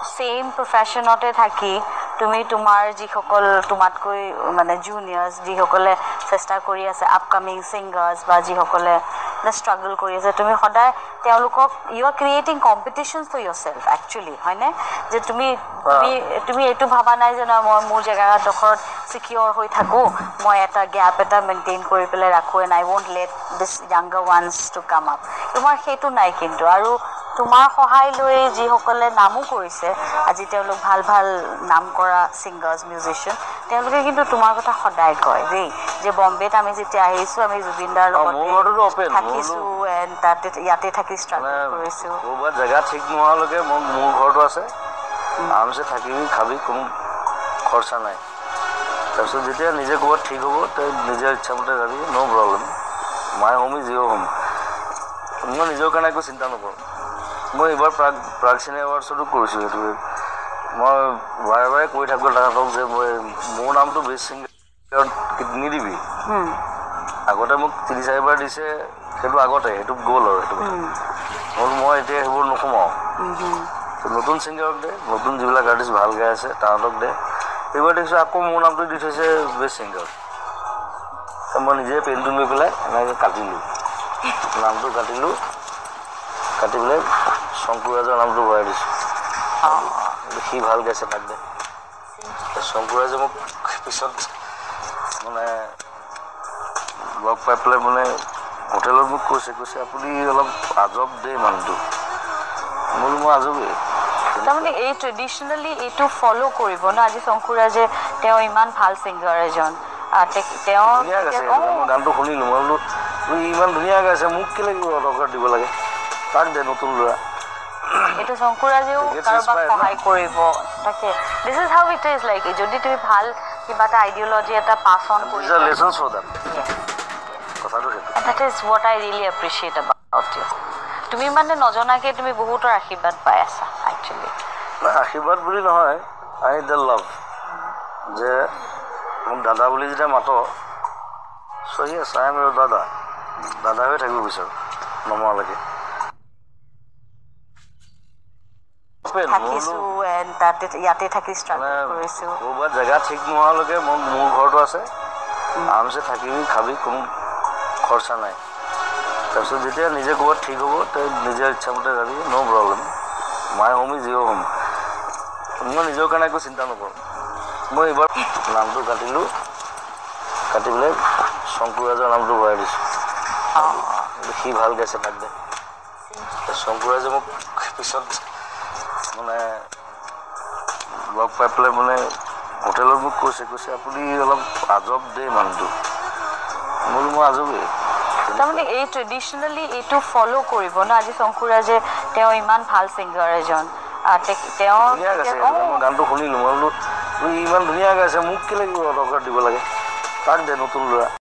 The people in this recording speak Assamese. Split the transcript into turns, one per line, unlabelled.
সেম প্ৰফেশ্যনতে থাকি তুমি তোমাৰ যিসকল তোমাতকৈ মানে জুনিয়ৰ্ছ যিসকলে চেষ্টা কৰি আছে আপকামিং ছিংগাৰ্ছ বা যিসকলে ষ্ট্ৰাগল কৰি আছে তুমি সদায় তেওঁলোকক you are creating competition for yourself actually হয়নে যে তুমি তুমি তুমি এইটো ভাবা নাই যে নহয় মই মোৰ জেগাডোখৰত ছিকিয়ৰ হৈ থাকোঁ মই এটা গেপ এটা মেইনটেইন কৰি পেলাই ৰাখোঁ and I want let this younger ones to come up তোমাৰ সেইটো নাই কিন্তু আৰু তোমাৰ সহায় লৈ যিসকলে নামো কৰিছে আজি তেওঁলোক ভাল ভাল নাম কৰা ছিংগাৰ্ছ মিউজিচিয়ান তেওঁলোকে কিন্তু তোমাৰ কথা সদায় কয় দেই যে বম্বেত আমি যেতিয়া আহিছোঁ আমি জুবিনদাৰ লগত থাকিছোঁ এণ্ড তাতে ইয়াতে থাকি ষ্ট্ৰাগল কৰিছোঁ
ক'ৰবাত জেগা ঠিক নোহোৱালৈকে মোৰ ঘৰটো আছে আৰামছে থাকিবি খাবি কোনো খৰচা নাই তাৰপিছত যেতিয়া নিজে ক'ৰবাত ঠিক হ'ব তই নিজৰ ইচ্ছামতে যাবি no' problem my home is your home মই নিজৰ কাৰণে একো চিন্তা নকৰোঁ মই এইবাৰ প্ৰাগ চিনে এৱাৰ্ডছতো কৰিছোঁ সেইটোৱে মই বাৰে বাৰে কৈ থাকোঁ তাহাঁতক যে মই মোৰ নামটো বেষ্ট ছিংগাৰত নিদিবি আগতে মোক ৩-৪বাৰ দিছে সেইটো আগতে সেইটো গ'ল আৰু সেইটো মই এতিয়া সেইবোৰ নোসোমাওঁ নতুন ছিংগাৰক দে নতুন যিবিলাক আৰ্টিষ্ট ভাল গাই আছে তাহাঁতক দে এইবাৰ দেখিছোঁ আকৌ মোৰ নামটো দি থৈছে বেষ্ট ছিংগাৰ মই নিজে পেনটো লৈ পেলাই এনেকৈ কাটিলোঁ নামটো কাটিলোঁ কাটি পেলাই শংকুৰাজৰ নামটো ভৰাই দিছোঁ সি ভাল গাইছে তাক দে শংকুৰাজে মোক পিছত মানে লগ পাই পেলাই মানে হোটেলত মোক কৈছে আপুনি অলপ আজব দেই মানুহটো বোলো মই আজবেই
তাৰমানে এই ট্ৰেডিশ্যনেলি এইটো ফ'ল' কৰিব ন আজি শংকুৰাজে তেওঁ ইমান ভাল ছিংগাৰ এজন তেওঁ
ধুনীয়া গাইছে মই গানটো শুনিলোঁ মই বোলো ইমান ধুনীয়া গাইছে মোক কেলৈ অটকাৰ দিব লাগে তাক দে নতুন ল'ৰা
এইটো শংকুৰাজেও কাৰোবাক সহায় কৰিব তাকে this is how it is like যদি তুমি ভাল কিবা এটা আইডিঅ'লজি এটা পাছ অন কৰিছা that is what I really appreciate about you তুমি মানে নজনাকৈ তুমি বহুতৰ আশীৰ্বাদ পাই আছা একচুৱেলি
আশীৰ্বাদ বুলি নহয় আই দ্য লাভ যে মোক দাদা বুলি যেতিয়া মাত চহি আছে আই মোৰ দাদা হৈ থাকিব বিচাৰোঁ নমৰালৈকে
ইয়াতে থাকি ষ্ট্ৰাগল কৰিছোঁ
ক'ৰবাত জেগা ঠিক নোহোৱালৈকে মোৰ ঘৰটো আছে আৰামছে থাকিবি খাবি কোনো খৰচা নাই তাৰপিছত যেতিয়া নিজে ক'ৰবাত ঠিক হ'ব তই নিজৰ ইচ্ছামতে যাবি no' problem my home is your home মই নিজৰ কাৰণে একো চিন্তা নকৰোঁ মই এইবাৰ নামটো কাটিলোঁ কাটি পেলাই শংকুৰাজৰ নামটো ভৰাই দিছোঁ সি ভাল গাইছে তাক দে শংকুৰাজে মোক পিছত মানে লগ পাই পেলাই মানে হোটেলত মোক কৈছে আপুনি অলপ আজব দেই মানুহটো বোলো মই আজবেই
তাৰমানে এই ট্ৰেডিশ্যনেলি এইটো ফ'ল' কৰিব ন আজি শংকুৰাজে তেওঁ ইমান ভাল ছিংগাৰ এজন তেওঁ
ধুনীয়া গাইছে মই গানটো শুনিলোঁ মই বোলো ইমান ধুনীয়া গাইছে মোক কেলৈ অটকাৰ দিব লাগে তাক দে নতুন ল'ৰা